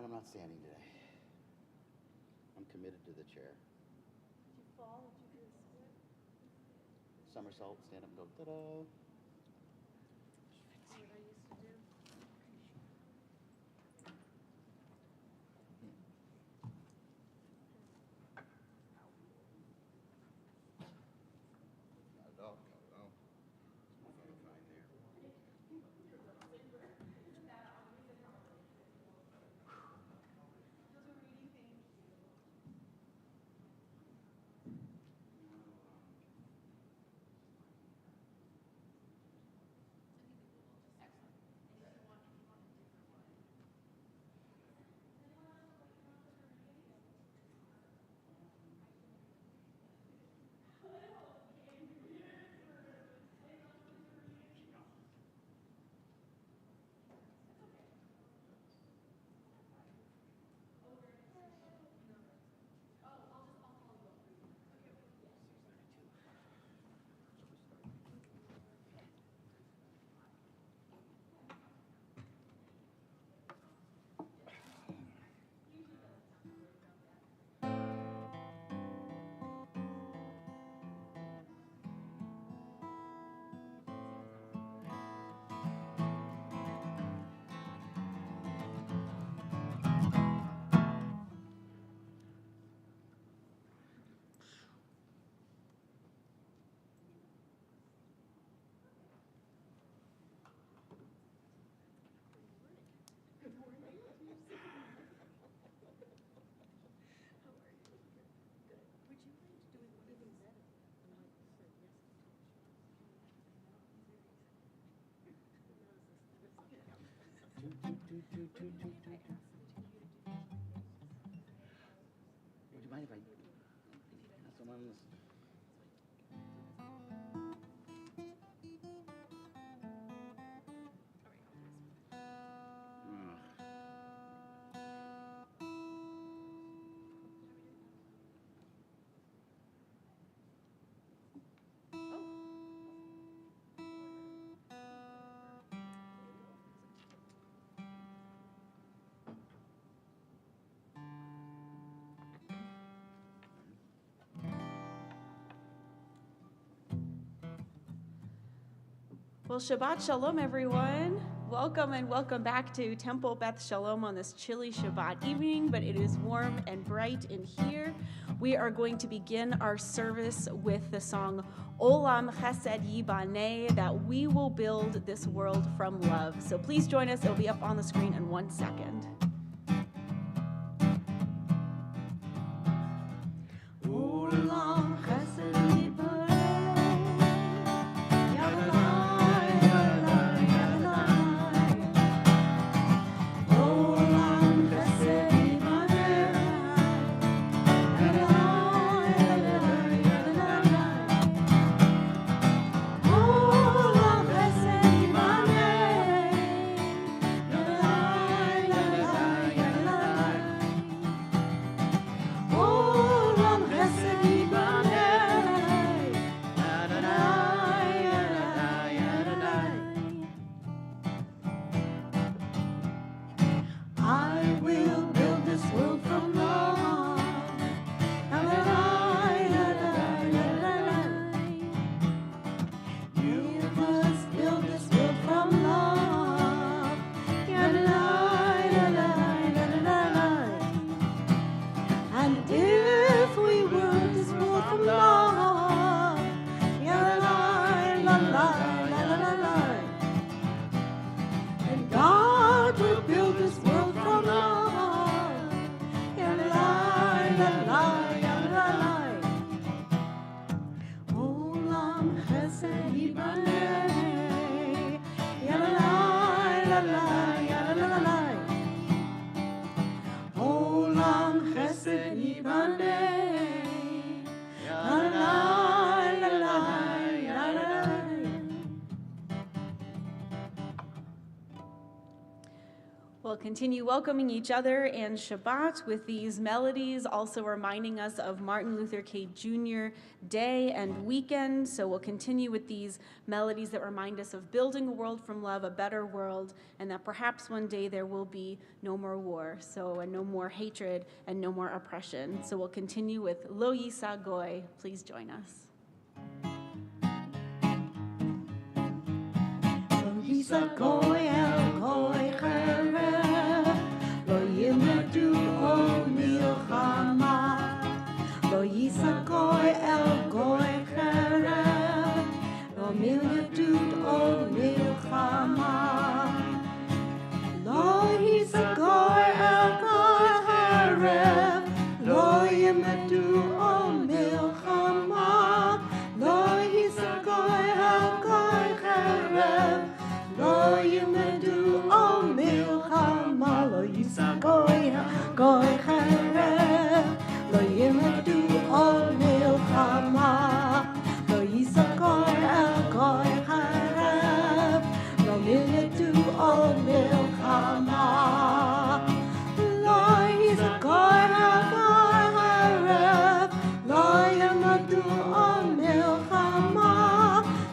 I'm not standing today. I'm committed to the chair. Did you fall? Did you do a split? Somersault, stand up and go, ta-da. What I used to do? Not at all, not at all. Feeling fine there. Would you mind if I have someone's? Well, Shabbat Shalom, everyone. Welcome and welcome back to Temple Beth Shalom on this chilly Shabbat evening, but it is warm and bright in here. We are going to begin our service with the song Olam Chesed Yibaneh, that we will build this world from love. So please join us. It'll be up on the screen in 1 second. Olam Chesed Yibaneh. We'll continue welcoming each other and Shabbat with these melodies, also reminding us of Martin Luther King Jr. Day and weekend. So we'll continue with these melodies that remind us of building a world from love, a better world, and that perhaps one day there will be no more war, and no more hatred and no more oppression. So we'll continue with Lo Yisa Goy. Please join us. Lo Yisa Goy El Goy Lo Yimadu O Milchama Lo Yisa Goy El Goy Cherem Lo Yimadu O Milchama Lo Yisa Goy El Goy Cherem Lo Yimadu O Milchama Lo Yisa Goy El Goy Cherem Lo Yimadu O Milchama Lo Yisa Goy Goy Cherem Lo Yimadu O Milchama Lo Yisa Goy El Goy Cherem Lo Yimadu O Milchama Lo Yisa Goy El Goy Cherem Lo Yimadu O Milchama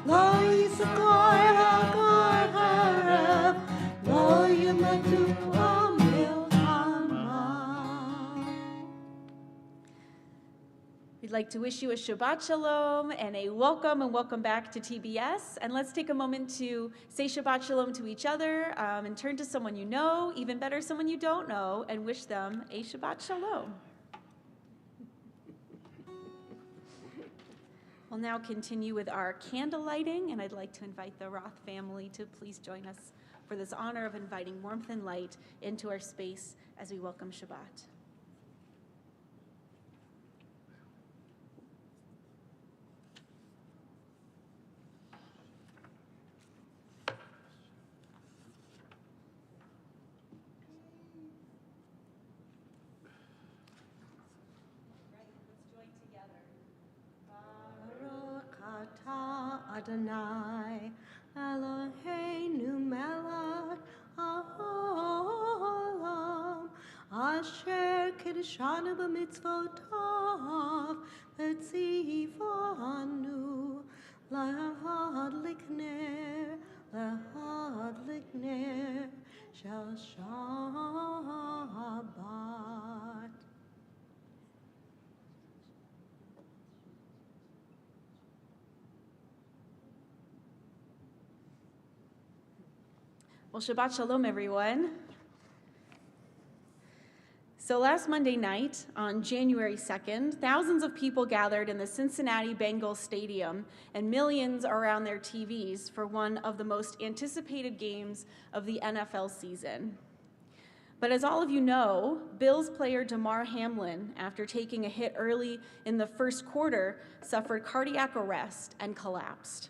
Lo Yisa Goy El Goy Cherem Lo Yimadu O Milchama. We'd like to wish you a Shabbat Shalom and a welcome back to TBS. And let's take a moment to say Shabbat Shalom to each other and turn to someone you know, even better, someone you don't know, and wish them a Shabbat Shalom. We'll now continue with our candle lighting, and I'd like to invite the Roth family to please join us for this honor of inviting warmth and light into our space as we welcome Shabbat. Baruch atah Adonai Eloheinu melech haolam asher kiddushanu b'mitzvotav v'tzivanu lahadlik ner shel Shabbat. Well, Shabbat Shalom, everyone. So last Monday night, on January 2nd, thousands of people gathered in the Cincinnati Bengals Stadium and millions around their TVs for one of the most anticipated games of the NFL season. But as all of you know, Bills player Damar Hamlin, after taking a hit early in the first quarter, suffered cardiac arrest and collapsed.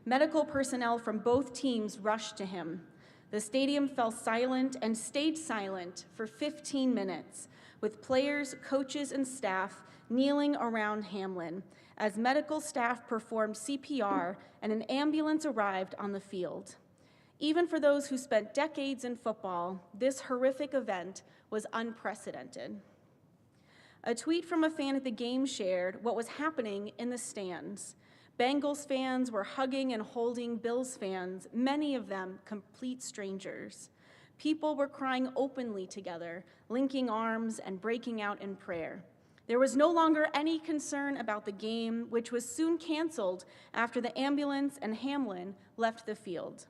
Medical personnel from both teams rushed to him. The stadium fell silent and stayed silent for 15 minutes, with players, coaches, and staff kneeling around Hamlin as medical staff performed CPR and an ambulance arrived on the field. Even for those who spent decades in football, this horrific event was unprecedented. A tweet from a fan at the game shared what was happening in the stands. Bengals fans were hugging and holding Bills fans, many of them complete strangers. People were crying openly together, linking arms and breaking out in prayer. There was no longer any concern about the game, which was soon canceled after the ambulance and Hamlin left the field.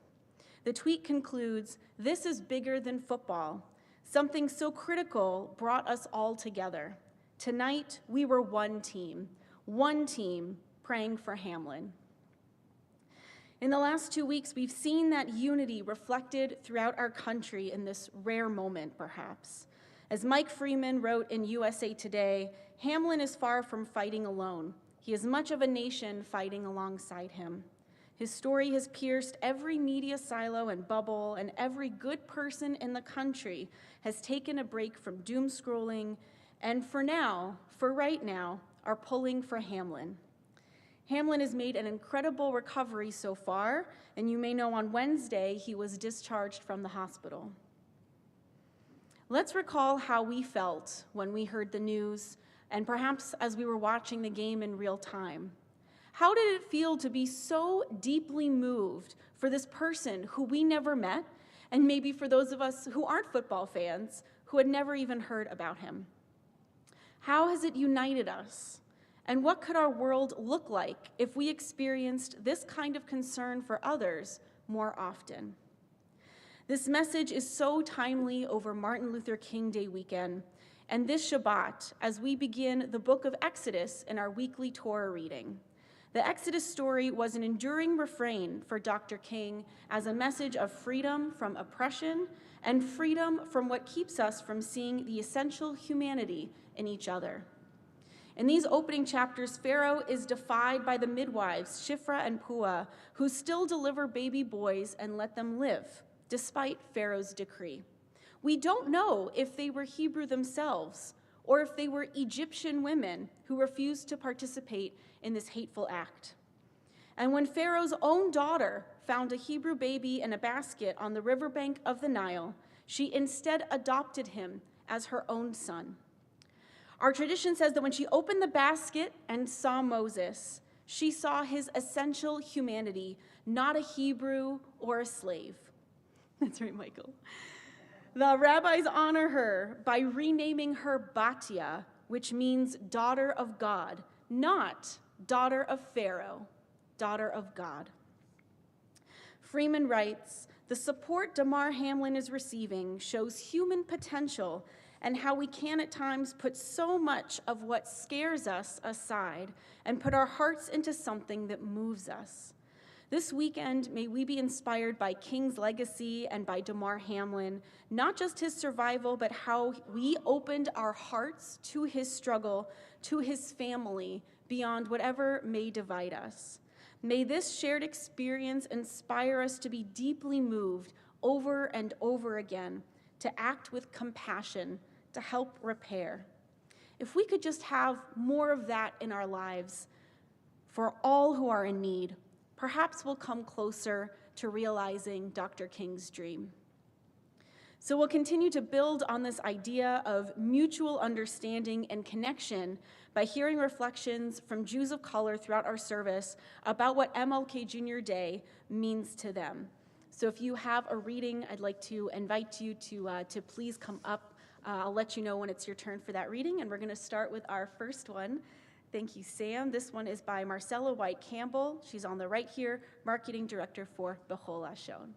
The tweet concludes, "This is bigger than football. Something so critical brought us all together. Tonight, we were one team praying for Hamlin." In the last 2 weeks, we've seen that unity reflected throughout our country in this rare moment, perhaps. As Mike Freeman wrote in USA Today, Hamlin is far from fighting alone. He is much of a nation fighting alongside him. His story has pierced every media silo and bubble, and every good person in the country has taken a break from doom scrolling, and for right now, are pulling for Hamlin. Hamlin has made an incredible recovery so far, and you may know on Wednesday he was discharged from the hospital. Let's recall how we felt when we heard the news, and perhaps as we were watching the game in real time. How did it feel to be so deeply moved for this person who we never met, and maybe for those of us who aren't football fans, who had never even heard about him? How has it united us? And what could our world look like if we experienced this kind of concern for others more often? This message is so timely over Martin Luther King Day weekend, and this Shabbat, as we begin the book of Exodus in our weekly Torah reading. The Exodus story was an enduring refrain for Dr. King as a message of freedom from oppression and freedom from what keeps us from seeing the essential humanity in each other. In these opening chapters, Pharaoh is defied by the midwives, Shiphrah and Puah, who still deliver baby boys and let them live, despite Pharaoh's decree. We don't know if they were Hebrew themselves or if they were Egyptian women who refused to participate in this hateful act. And when Pharaoh's own daughter found a Hebrew baby in a basket on the riverbank of the Nile, she instead adopted him as her own son. Our tradition says that when she opened the basket and saw Moses, she saw his essential humanity, not a Hebrew or a slave. That's right, Michael. The rabbis honor her by renaming her Batia, which means daughter of God, not daughter of Pharaoh, daughter of God. Freeman writes, the support Damar Hamlin is receiving shows human potential and how we can at times put so much of what scares us aside and put our hearts into something that moves us. This weekend, may we be inspired by King's legacy and by Damar Hamlin, not just his survival, but how we opened our hearts to his struggle, to his family, beyond whatever may divide us. May this shared experience inspire us to be deeply moved over and over again, to act with compassion, to help repair. If we could just have more of that in our lives for all who are in need, perhaps we'll come closer to realizing Dr. King's dream. So we'll continue to build on this idea of mutual understanding and connection by hearing reflections from Jews of color throughout our service about what MLK Junior Day means to them. So if you have a reading, I'd like to invite you to please come up. I'll let you know when it's your turn for that reading, and we're going to start with our first one. Thank you, Sam. This one is by Marcella White Campbell. She's on the right here, Marketing Director for Bechol Hashon.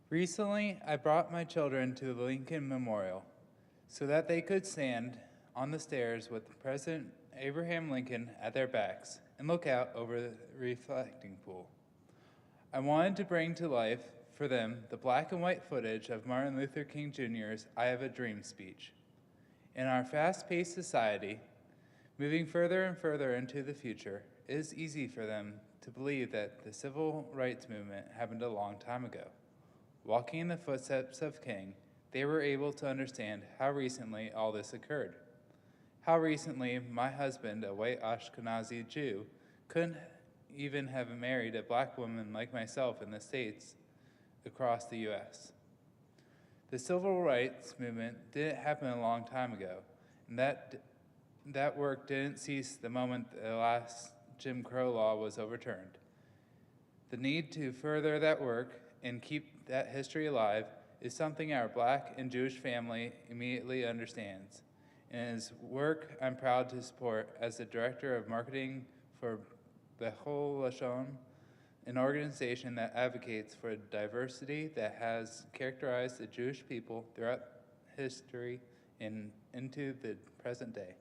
Recently, I brought my children to the Lincoln Memorial so that they could stand on the stairs with President Abraham Lincoln at their backs and look out over the reflecting pool. I wanted to bring to life for them the black and white footage of Martin Luther King Jr.'s I Have a Dream speech. In our fast-paced society, moving further and further into the future, it is easy for them to believe that the civil rights movement happened a long time ago. Walking in the footsteps of King, they were able to understand how recently all this occurred. How recently my husband, a white Ashkenazi Jew, couldn't even have married a black woman like myself in the States across the U.S. The civil rights movement didn't happen a long time ago, and that work didn't cease the moment the last Jim Crow law was overturned. The need to further that work and keep that history alive is something our black and Jewish family immediately understands, and is work I'm proud to support as the Director of Marketing for Bechol Hashon, an organization that advocates for diversity that has characterized the Jewish people throughout history and into the present day.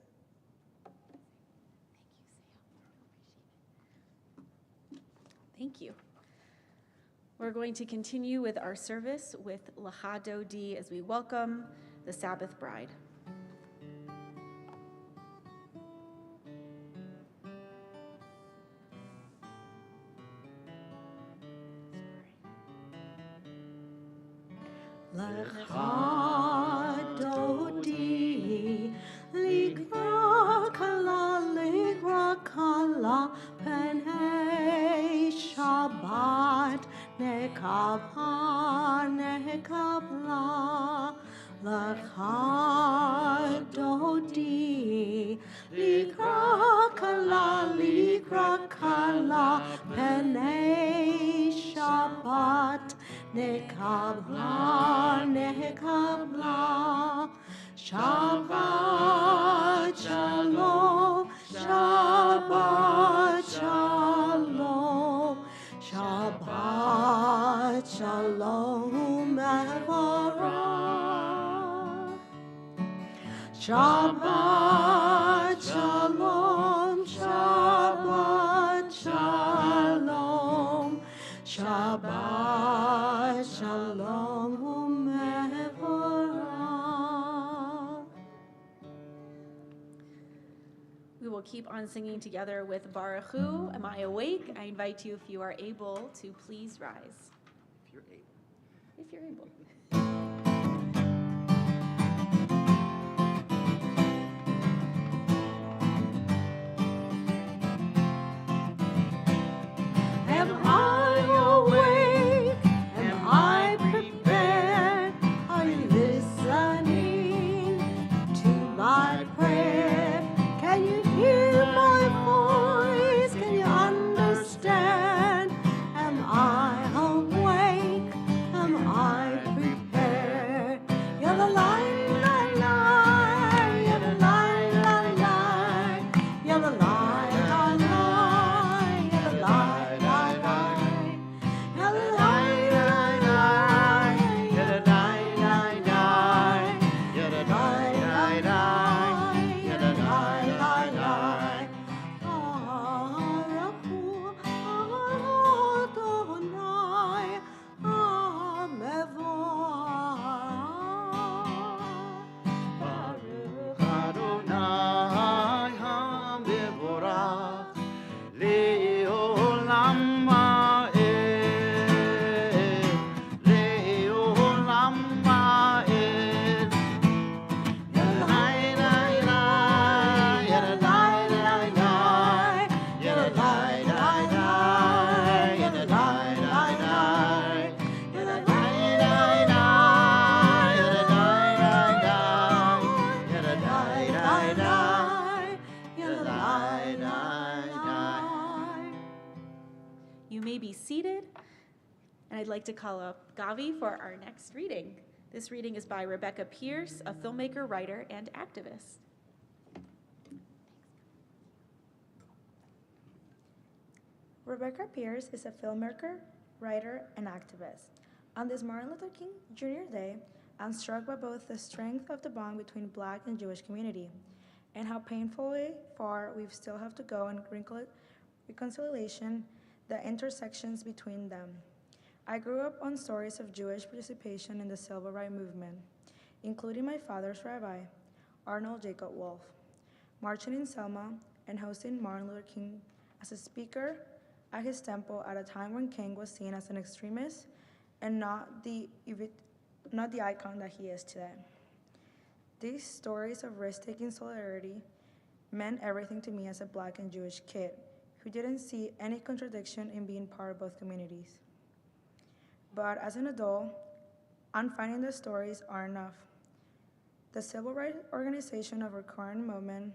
Thank you. We're going to continue with our service with Lahado D as we welcome the Sabbath bride. Lecha dodi, ligra kala, penei Shabbat, nekabha, nekabla, lecha dodi, likra kala, penei Shabbat, nekabla, Shabbat Shalom, Shabbat Shalom, Shabbat Shalom, Mevorach. Shabbat Shalom, Shabbat Shalom, Shabbat Shalom, Mevorach. We will keep on singing together with Baruch Hu, Am I Awake? I invite you, if you are able, to please rise. If you're able. If you're able. Am I awake? Am I prepared? Are you listening to my prayer? Can you hear my voice? Can you understand? Am I awake? Am I prepared? Yalla la la la, yalla la la la, yalla la la la, yalla la la la, yalla la la la, yalla la la la, yalla la la la, yalla la la la. Arahu Adonai Hamevorach. Baruch Adonai HaMevorach Le'olam Va'ed, Le'olam Va'ed. Yadai, dai, dai, yadai, dai, dai, yadai, dai, dai, yadai, dai, dai, yadai, dai, dai, yadai, dai, dai, yadai, dai, dai, yadai, dai, dai. You may be seated, and I'd like to call up Gavi for our next reading. This reading is by Rebecca Pierce, a filmmaker, writer, and activist. Rebecca Pierce is a filmmaker, writer, and activist. On this Martin Luther King Jr. Day, I'm struck by both the strength of the bond between Black and Jewish community, and how painfully far we still have to go in reconciliation, the intersections between them. I grew up on stories of Jewish participation in the civil rights movement, including my father's rabbi, Arnold Jacob Wolf, marching in Selma and hosting Martin Luther King as a speaker at his temple at a time when King was seen as an extremist and not the icon that he is today. These stories of risk-taking solidarity meant everything to me as a Black and Jewish kid who didn't see any contradiction in being part of both communities. But as an adult, I'm finding the stories aren't enough. The civil rights organization of our current moment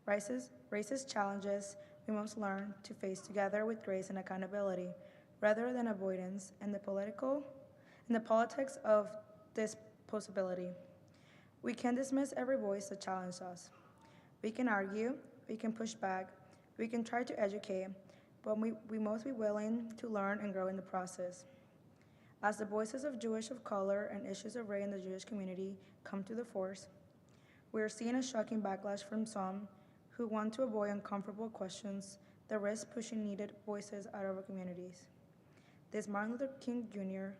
raises challenges we must learn to face together with grace and accountability, rather than avoidance and the politics of this possibility. We can't dismiss every voice that challenges us. We can argue, we can push back, we can try to educate, but we must be willing to learn and grow in the process. As the voices of Jewish of color and issues of race in the Jewish community come to the force, we are seeing a shocking backlash from some who want to avoid uncomfortable questions that risk pushing needed voices out of our communities. This Martin Luther King Jr.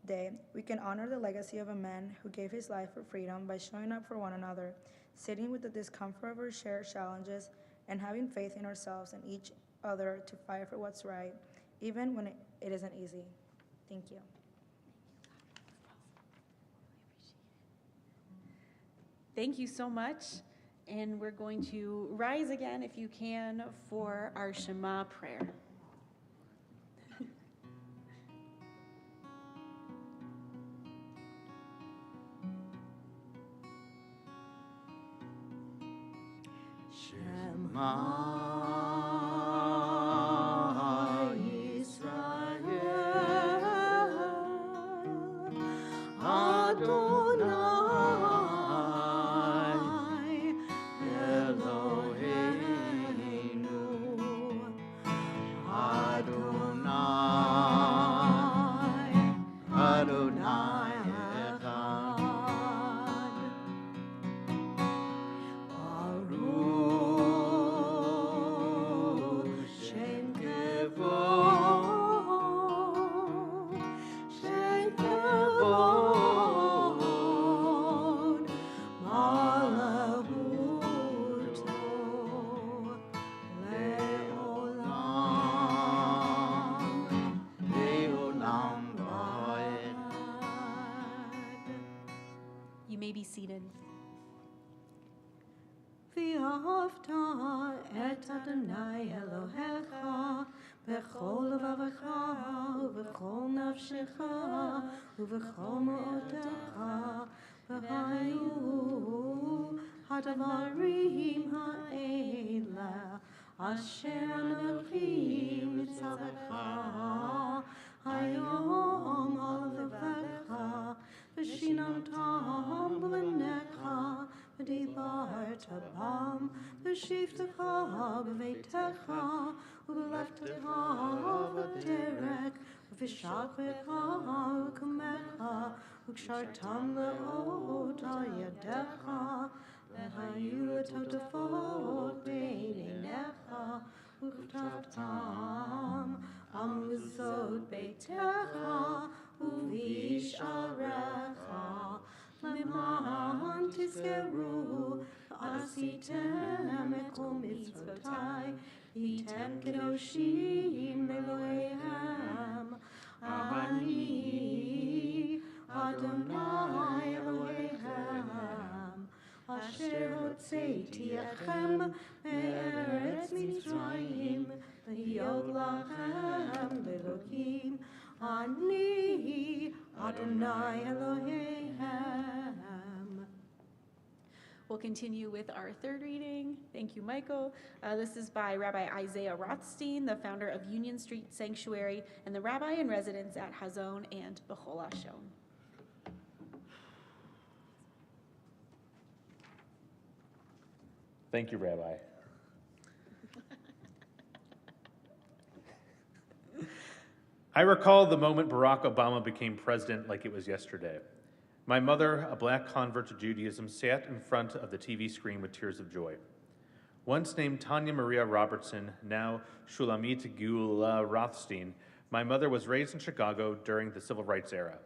Day, we can honor the legacy of a man who gave his life for freedom by showing up for one another, sitting with the discomfort of our shared challenges, and having faith in ourselves and each other to fight for what's right, even when it isn't easy. Thank you. Thank you so much. And we're going to rise again, if you can, for our Shema prayer. You may be seated. ואהבת את אדוני אלוהיך בכל לבבך ובכל נפשך ובכל מאודך, והיו הדברים האלה אשר אנוכי מצווך היום על לבבך, ושיננתם בבניך ודיברת בם, בשבתך בביתך ובלכתך בדרך ובשעריך ובקומך, וקשרתם לאות על ידך, והיו לטוטפות בין עיניך, וכתבתם על מזוזות ביתך ובשעריך, למען תזכרו ועשיתם את כל מצוותי, הייתם קדושים לאלוהיהם. אני אדוני אלוהיכם, אשר הוצאתי אתכם מארץ מצרים, להיות לכם לאלוהים. אני Adonai Elohim. We'll continue with our third reading. Thank you, Michael. This is by Rabbi Isaiah Rothstein, the founder of Union Street Sanctuary and the rabbi in residence at Hazon and Bechol Hashon. Thank you, Rabbi. I recall the moment Barack Obama became president like it was yesterday. My mother, a black convert to Judaism, sat in front of the TV screen with tears of joy. Once named Tanya Maria Robertson, now Shulamit Gula Rothstein, my mother was raised in Chicago during the Civil Rights era.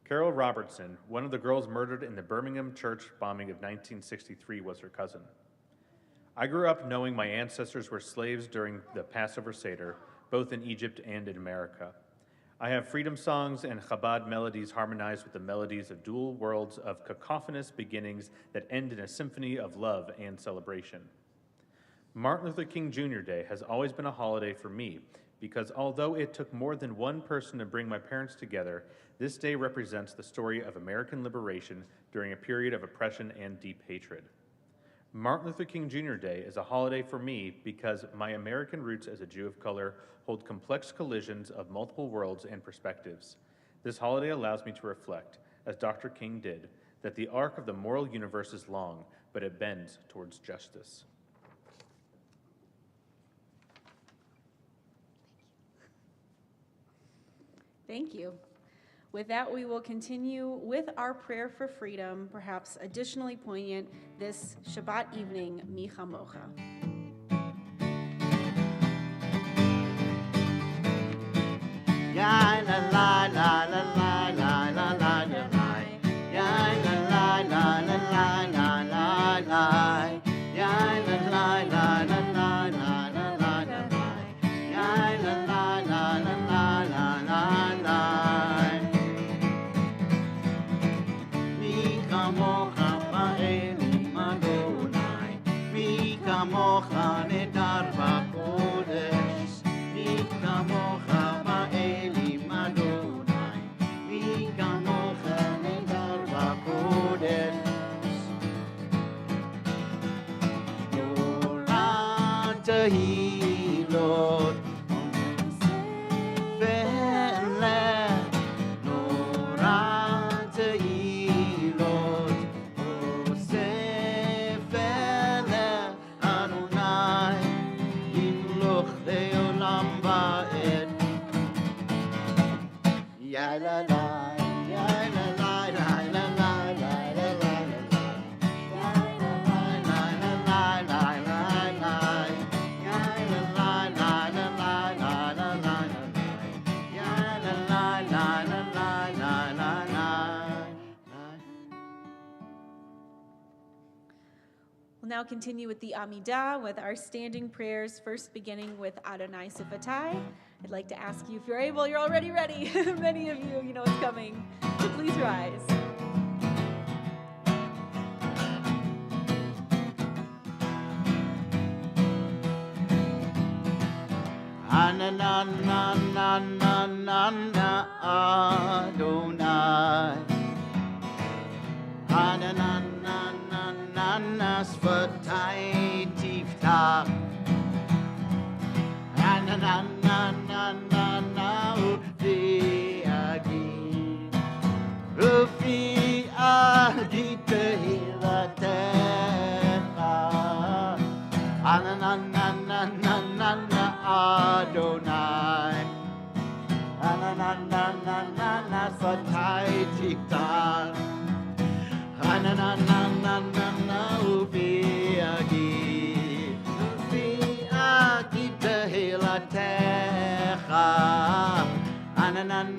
Carol Robertson, one of the girls murdered in the Birmingham church bombing of 1963, was her cousin. I grew up knowing my ancestors were slaves during the Passover Seder, both in Egypt and in America. I have freedom songs and Chabad melodies harmonized with the melodies of dual worlds of cacophonous beginnings that end in a symphony of love and celebration. Martin Luther King Jr. Day has always been a holiday for me because although it took more than one person to bring my parents together, this day represents the story of American liberation during a period of oppression and deep hatred. Martin Luther King Jr. Day is a holiday for me because my American roots as a Jew of color hold complex collisions of multiple worlds and perspectives. This holiday allows me to reflect, as Dr. King did, that the arc of the moral universe is long, but it bends towards justice. Thank you. With that, we will continue with our prayer for freedom, perhaps additionally poignant this Shabbat evening, Mi Chamocha. Ya la la la la la la la la la. Ya la la la la la la la la. Ya la la la la la la la la la. Ya la la la la la la la la. Mi kamocha ba'elim Adonai. Mi kamocha tehilot la la la la la la la la la la la We'll now continue with the Amidah with our standing prayers, first beginning with Adonai Sifatai. I'd like to ask you if you're able, you're already ready. Many of you know it's coming. So please rise. Adonai Sfatai Tiftach Ufi Agi Tehilatecha Adonai Sfatai Tiftach Ufi Agi Tehilatecha Adonai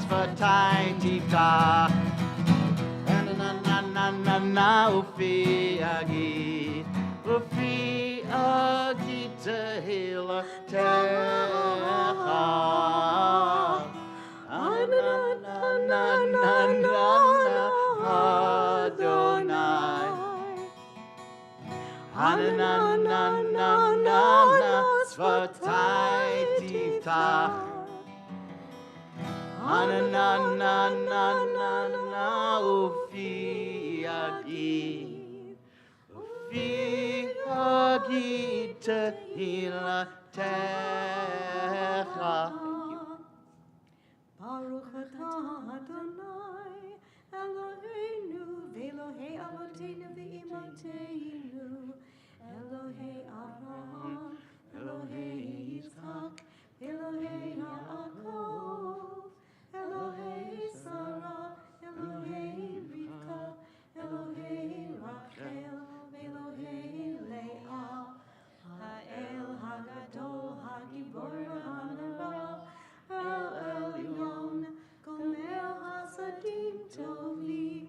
Sfatai Tiftach Ufi Agi Tehilatecha Adonai Sfatai Tiftach Ufi Agi Tehilatecha. Baruch atah Adonai Eloheinu v'Elohei Avoteinu v'Imateinu Elohei Avraham Elohei Yitzchak Elohei Yaakov Elohei Sarah Elohei Rivka Elohei Rachel Elohei Leah Ha'el Hagadol Hagibor Hanara El Elyon, Gomer Hasadim Tovim,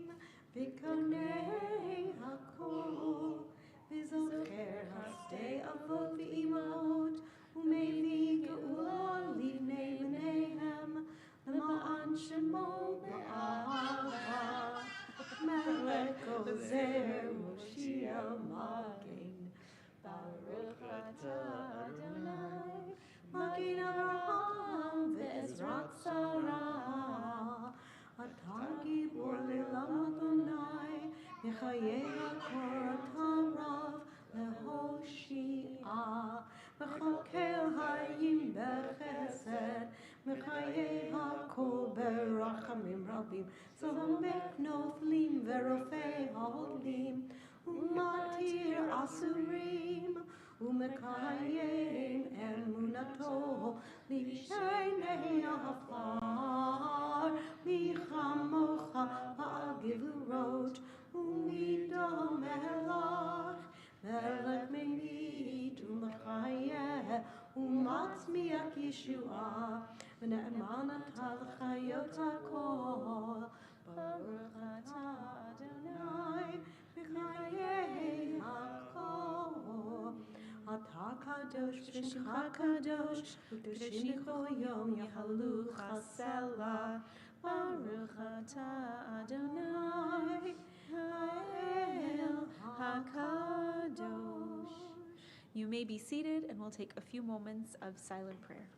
Bikonei Hakol, Vizocher Hasdei Avot V'Imot, Umevi Geula Livnei B'neihem, L'ma'an Shemo B'Ahava, Melech Ozer Moshiach Magen, Baruch atah Adonai, Magen Avraham ve'ezrat Sarah, Atah Gibor le'olam Adonai, Mechayei HaKor Atah Rav le'Hoshi'ah, Mechakel Hayim b'Chesed, Mechayei HaKol b'Rachamim Rabim, Zomek Nothlim ve'Rofei Ha'olim, Umatir Asurim, Umekayim emunato lishnei afar michamocha ha'gevurot umidom melach melech memit umechayeh umatzmiach Yeshua v'ne'emanat al-chayot hakol baruch atah Adonai b'chayei hakol Atah kadosh v'shemecha kadosh u'tishnicho yom yahalu chasela Baruch atah Adonai Ha'el HaKadosh. You may be seated, and we'll take a few moments of silent prayer.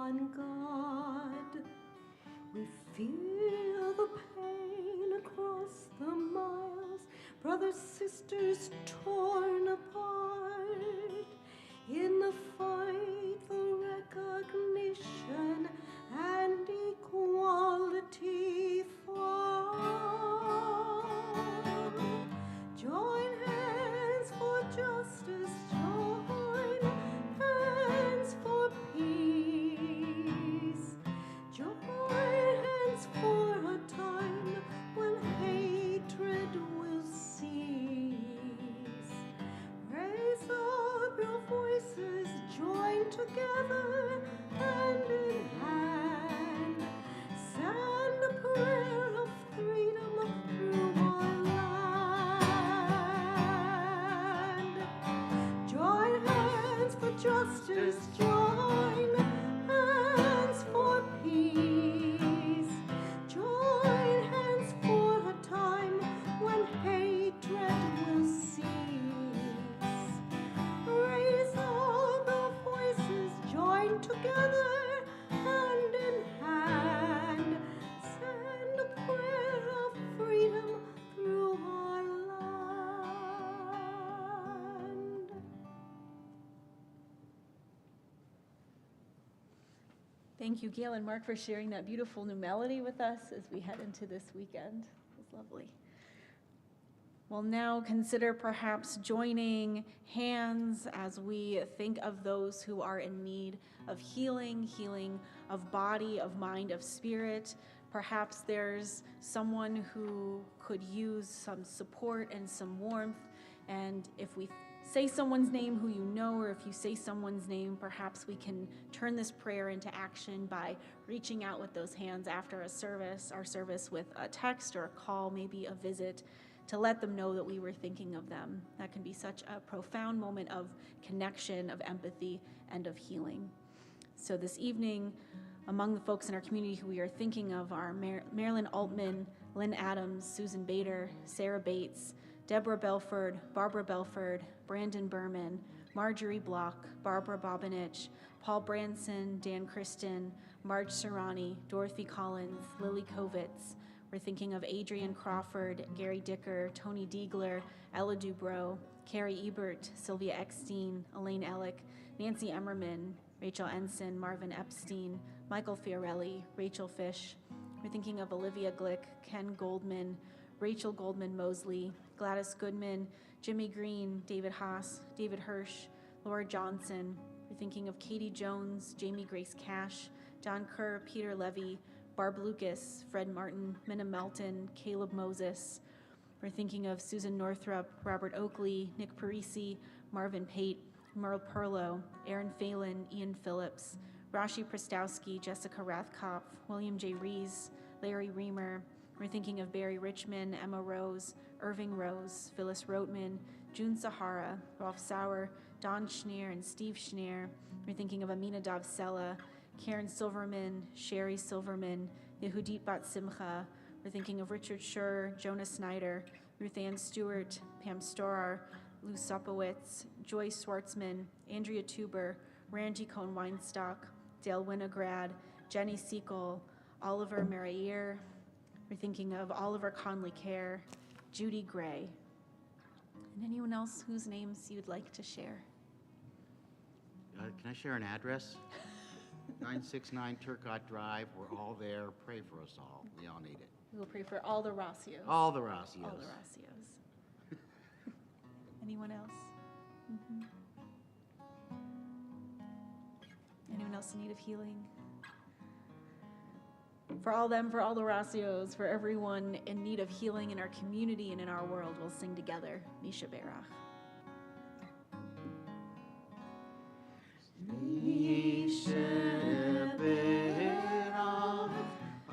one God. We feel the pain across the miles, brothers, sisters torn apart. In the fight for recognition and equality fall. Join hands for justice, join hands for peace. Join hands for a time when hatred will cease. Raise up your voices, join together, hand in hand. Send a prayer of freedom through our land. Join hands for justice, join hands for peace. Join hands for a time when hatred will cease. Raise all the voices, join together, hand in hand. Send a prayer of freedom through our land. Thank you, Gail and Mark, for sharing that beautiful new melody with us as we head into this weekend. It was lovely. We'll now consider perhaps joining hands as we think of those who are in need of healing of body, of mind, of spirit. Perhaps there's someone who could use some support and some warmth. And if we say someone's name who you know, or if you say someone's name, perhaps we can turn this prayer into action by reaching out with those hands after our service with a text or a call, maybe a visit, to let them know that we were thinking of them. That can be such a profound moment of connection, of empathy, and of healing. So this evening, among the folks in our community who we are thinking of are Marilyn Altman, Lynn Adams, Susan Bader, Sarah Bates, Deborah Belford, Barbara Belford, Brandon Berman, Marjorie Block, Barbara Bobinich, Paul Branson, Dan Kristen, Marge Serrani, Dorothy Collins, Lily Kovitz. We're thinking of Adrian Crawford, Gary Dicker, Tony Diegler, Ella Dubrow, Carrie Ebert, Sylvia Eckstein, Elaine Ellick, Nancy Emmerman, Rachel Ensign, Marvin Epstein, Michael Fiorelli, Rachel Fish. We're thinking of Olivia Glick, Ken Goldman, Rachel Goldman Mosley, Gladys Goodman, Jimmy Green, David Haas, David Hirsch, Laura Johnson. We're thinking of Katie Jones, Jamie Grace Cash, Don Kerr, Peter Levy, Barb Lucas, Fred Martin, Minna Melton, Caleb Moses. We're thinking of Susan Northrup, Robert Oakley, Nick Parisi, Marvin Pate, Merle Perlow, Aaron Phelan, Ian Phillips, Rashi Prestowski, Jessica Rathkopf, William J. Rees, Larry Reamer. We're thinking of Barry Richmond, Emma Rose, Irving Rose, Phyllis Roatman, June Sahara, Rolf Sauer, Don Schneer, and Steve Schneer. We're thinking of Amina Davsela, Karen Silverman, Sherry Silverman, Yehudit Bat Simcha. We're thinking of Richard Schur, Jonah Snyder, Ruth Ann Stewart, Pam Storar, Lou Sopowitz, Joyce Schwartzman, Andrea Tuber, Randy Cohn-Weinstock, Dale Winograd, Jenny Sekel, Oliver Marier. We're thinking of Oliver Conley Kerr, Judy Gray. And anyone else whose names you'd like to share? Can I share an address? 969 Turcotte Drive. We're all there. Pray for us all. We all need it. We will pray for all the Rossios. All the Rossios. All the Rossios. Anyone else? Mm-hmm. Anyone else in need of healing? For all them, for all the Rossios, for everyone in need of healing in our community and in our world, we'll sing together, Misha Berach. Misha Berach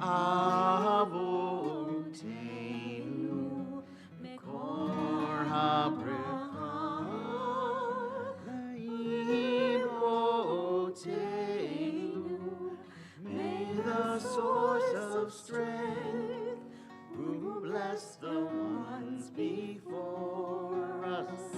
Avotenu Mekor HaBrecha Laimotenu. May the source of strength who bless the ones before us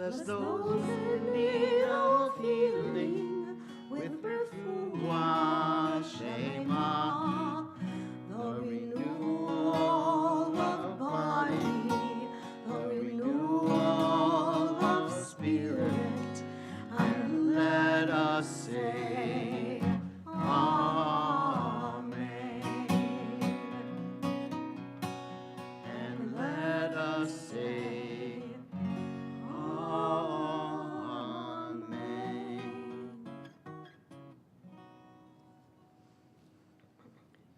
Bless those in need of healing with refuah shema. The renewal of body, the renewal of spirit, and let us say, Amen. And let us say, Amen.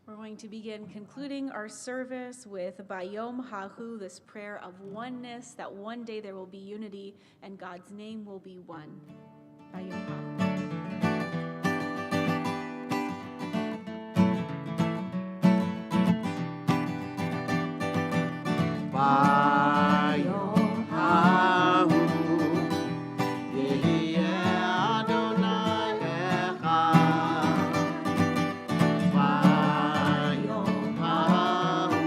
We're going to begin concluding our service with Bayom Hahu, this prayer of oneness, that one day there will be unity and God's name will be one. Bayom Hahu. Bayom Hahu, Yehieh Adonai Echad. Bayom Hahu,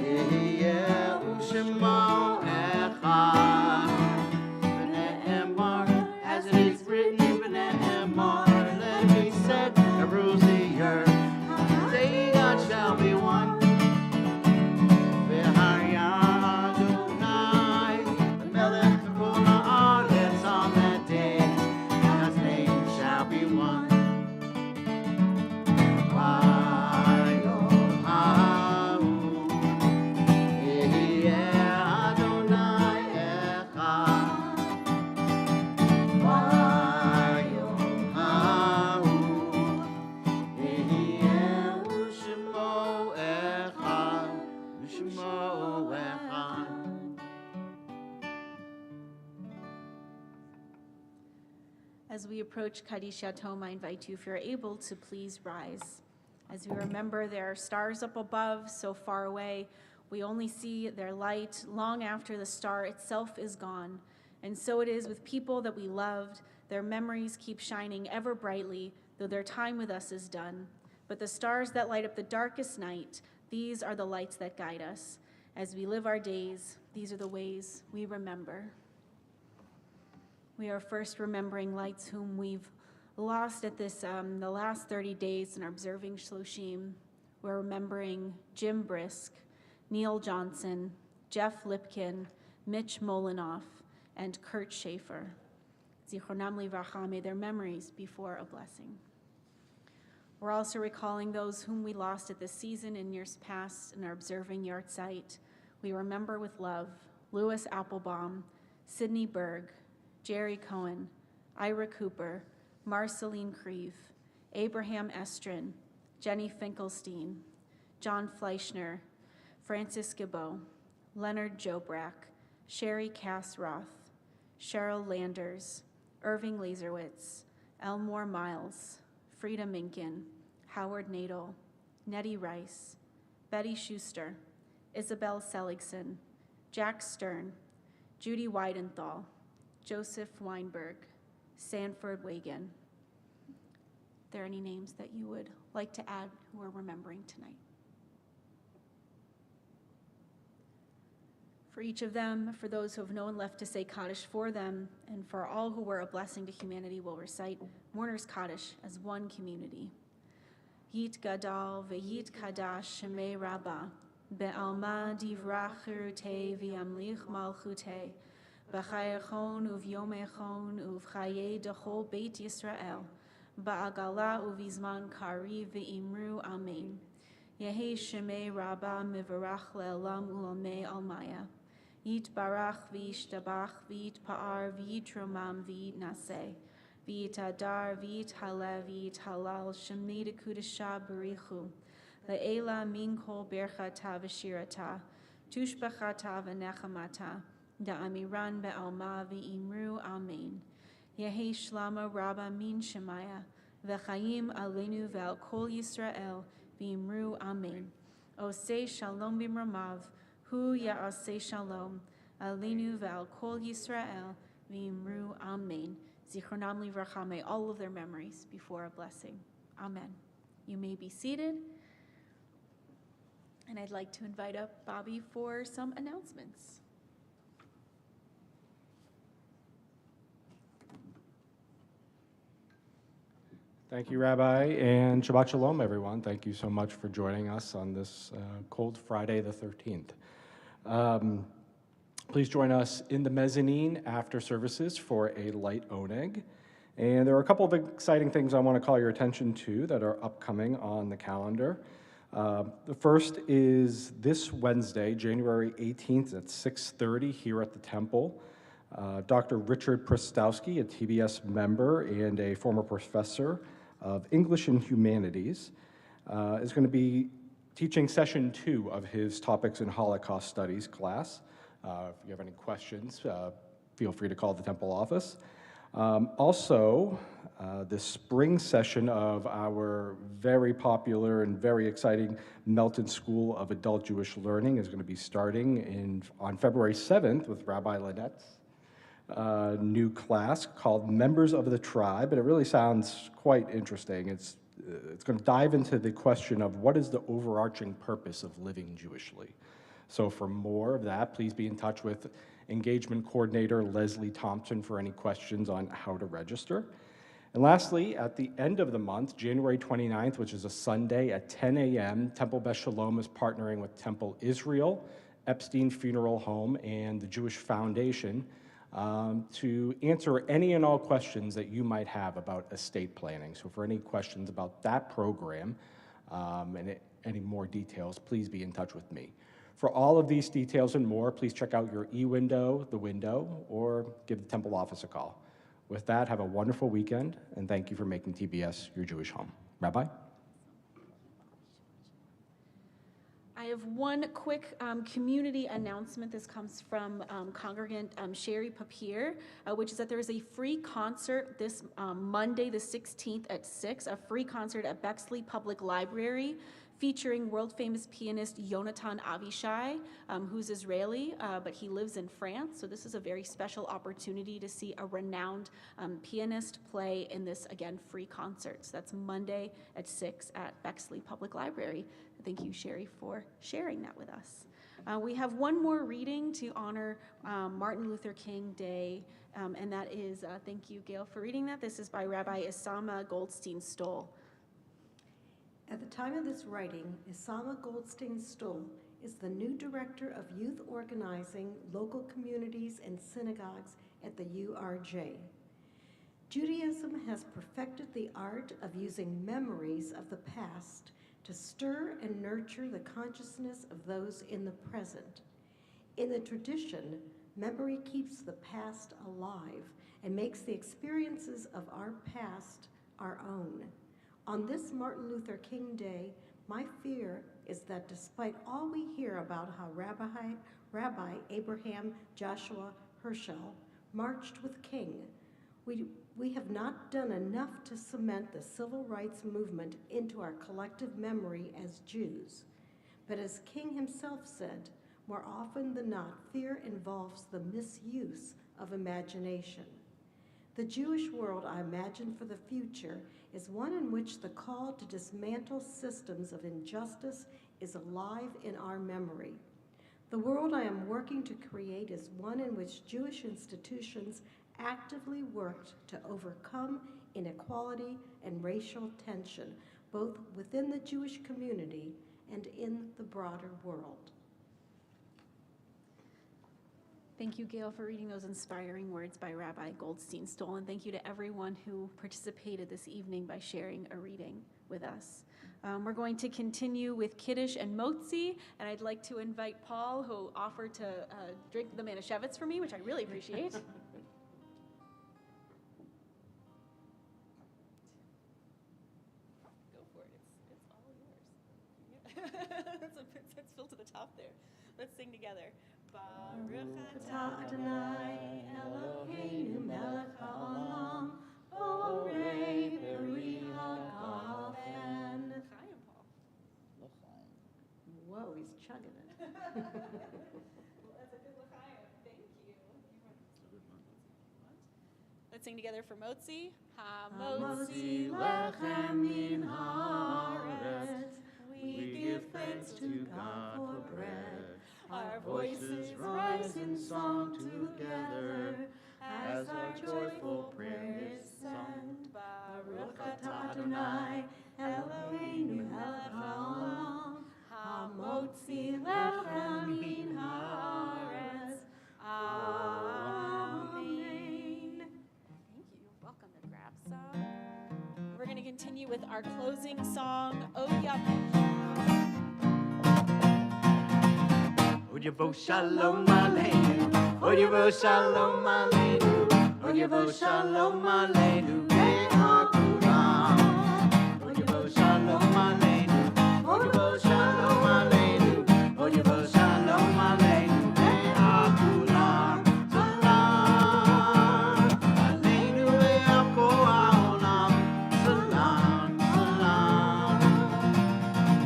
Yehieh U'Shemo Echad. V'ne'emar, as it is written, v'ne'emar, let it be said, and rules the earth. Say God shall be one. As we approach Kaddish Yatom, I invite you, if you're able, to please rise. As we remember, there are stars up above, so far away, we only see their light long after the star itself is gone. And so it is with people that we loved. Their memories keep shining ever brightly, though their time with us is done. But the stars that light up the darkest night, these are the lights that guide us. As we live our days, these are the ways we remember. We are first remembering lights whom we've lost at this the last 30 days and are observing Shloshim. We're remembering Jim Brisk, Neil Johnson, Jeff Lipkin, Mitch Molinoff, and Kurt Schaefer. Zichronam livracha, may their memories be for a blessing. We're also recalling those whom we lost at this season in years past and are observing Yartzeit. We remember with love Louis Applebaum, Sidney Berg, Jerry Cohen, Ira Cooper, Marceline Creve, Abraham Estrin, Jenny Finkelstein, John Fleischner, Francis Gibbo, Leonard Jobrack, Sherry Cass Roth, Cheryl Landers, Irving Laserwitz, Elmore Miles, Frida Minkin, Howard Nadel, Nettie Rice, Betty Schuster, Isabel Seligson, Jack Stern, Judy Weidenthal, Joseph Weinberg, Sanford Wagan. Are there any names that you would like to add who we're remembering tonight? For each of them, for those who have no one left to say Kaddish for them, and for all who were a blessing to humanity, we'll recite Mourner's Kaddish as one community. Yit Gadal ve'yit Kadash Shemei Rabbah, be'alma divrach chirutei v'yamlich malchutei, b'chayechon uv'yomechon uv'chayei dechol Beit Yisrael, ba'agala uv'izman kari v'imru amen. Yehi Shemei Rabbah mivarach le'elam ulamei almaya. Yit barach v'yishtabach v'yit pa'ar v'yit romam v'yit naseh. V'yit adar v'yit halev v'yit halal shemei dekudesha barichu. Le'ela min kol berchata v'shirata. Tushbachata v'nechamata. Da'amiran be'alma v'imru amen. Yehi shlama rabba min shemaya. V'chayim alenu ve'al kol Yisrael v'imru amen. Osei shalom b'mramav. Hu ya'aseh shalom. Alenu ve'al kol Yisrael v'imru amen. Zichronam livracha, may all of their memories be for a blessing. Amen. You may be seated. And I'd like to invite up Bobby for some announcements. Thank you, Rabbi, and Shabbat Shalom, everyone. Thank you so much for joining us on this cold Friday the 13th. Please join us in the mezzanine after services for a light oneg. And there are a couple of exciting things I want to call your attention to that are upcoming on the calendar. The first is this Wednesday, January 18th at 6:30 here at the Temple. Dr. Richard Pristowski, a TBS member and a former professor of English and Humanities, is going to be teaching session 2 of his Topics in Holocaust Studies class. If you have any questions, feel free to call the Temple office. Also, the spring session of our very popular and very exciting Melton School of Adult Jewish Learning is going to be starting on February 7th with Rabbi Lynette's new class called Members of the Tribe, and it really sounds quite interesting. It's going to dive into the question of what is the overarching purpose of living Jewishly. So for more of that, please be in touch with engagement coordinator Leslie Thompson for any questions on how to register. And lastly, at the end of the month, January 29th, which is a Sunday at 10 a.m., Temple Beth Shalom is partnering with Temple Israel, Epstein Funeral Home, and the Jewish Foundation to answer any and all questions that you might have about estate planning. So for any questions about that program and any more details, please be in touch with me. For all of these details and more, please check out your e-window, the window, or give the Temple office a call. With that, have a wonderful weekend, and thank you for making TBS your Jewish home. Rabbi? I have one quick community announcement. This comes from congregant Sherry Papier, which is that there is a free concert this Monday, the 16th at 6, a free concert at Bexley Public Library featuring world-famous pianist Yonatan Avishai, who's Israeli, but he lives in France. So this is a very special opportunity to see a renowned pianist play in this, again, free concert. So that's Monday at 6 at Bexley Public Library. Thank you, Sherry, for sharing that with us. We have one more reading to honor Martin Luther King Day, and that is, thank you, Gail, for reading that. This is by Rabbi Isama Goldstein-Stoll. At the time of this writing, Isama Goldstein-Stoll is the new director of youth organizing, local communities, and synagogues at the URJ. Judaism has perfected the art of using memories of the past to stir and nurture the consciousness of those in the present. In the tradition, memory keeps the past alive and makes the experiences of our past our own. On this Martin Luther King Day, my fear is that despite all we hear about how Rabbi Abraham Joshua Heschel marched with King, we have not done enough to cement the civil rights movement into our collective memory as Jews. But as King himself said, more often than not, fear involves the misuse of imagination. The Jewish world I imagine for the future is one in which the call to dismantle systems of injustice is alive in our memory. The world I am working to create is one in which Jewish institutions actively worked to overcome inequality and racial tension, both within the Jewish community and in the broader world. Thank you, Gail, for reading those inspiring words by Rabbi Goldstein-Stoll, and thank you to everyone who participated this evening by sharing a reading with us. We're going to continue with Kiddush and Motzi, and I'd like to invite Paul, who offered to drink the Manischewitz for me, which I really appreciate. Go for it. It's all yours. It's filled to the top there. Let's sing together. Baruch atah Adonai Eloheinu melech haolam borei peri hagafen. Chaim, Paul. Whoa, he's chugging it. That's a good l'chaim. Thank you. Let's sing together for Motzi. Motzi lechem min haaretz. We give thanks to God for bread. Our voices rise in song together as our joyful prayer is sung. Baruch atah Adonai, Eloheinu melech haolam, hamotzi lechem min haaretz. Amen. Thank you. Welcome to grab some. We're going to continue with our closing song, O Odyavo Shalom Aleinu, Odyavo Shalom Aleinu, Odyavo Shalom Aleinu, Ve'akulam. Odyavo Shalom Aleinu, Odyavo Shalom Aleinu, Odyavo Shalom Aleinu, Ve'akulam. Salam Aleinu ve'al kol ha'olam. Salam, salam,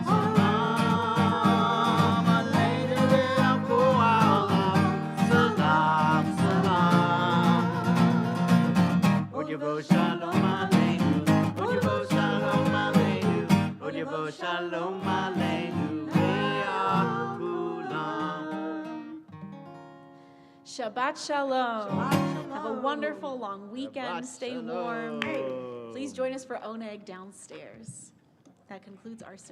salam Aleinu ve'al kol ha'olam. Salam, salam. Odyavo Shalom Aleinu, Odyavo Shalom Aleinu, Odyavo Shalom Aleinu, ve'al kulam. Shabbat Shalom. Have a wonderful long weekend. Shabbat Stay Shalom. warm. Please join us for Oneg downstairs. That concludes our service.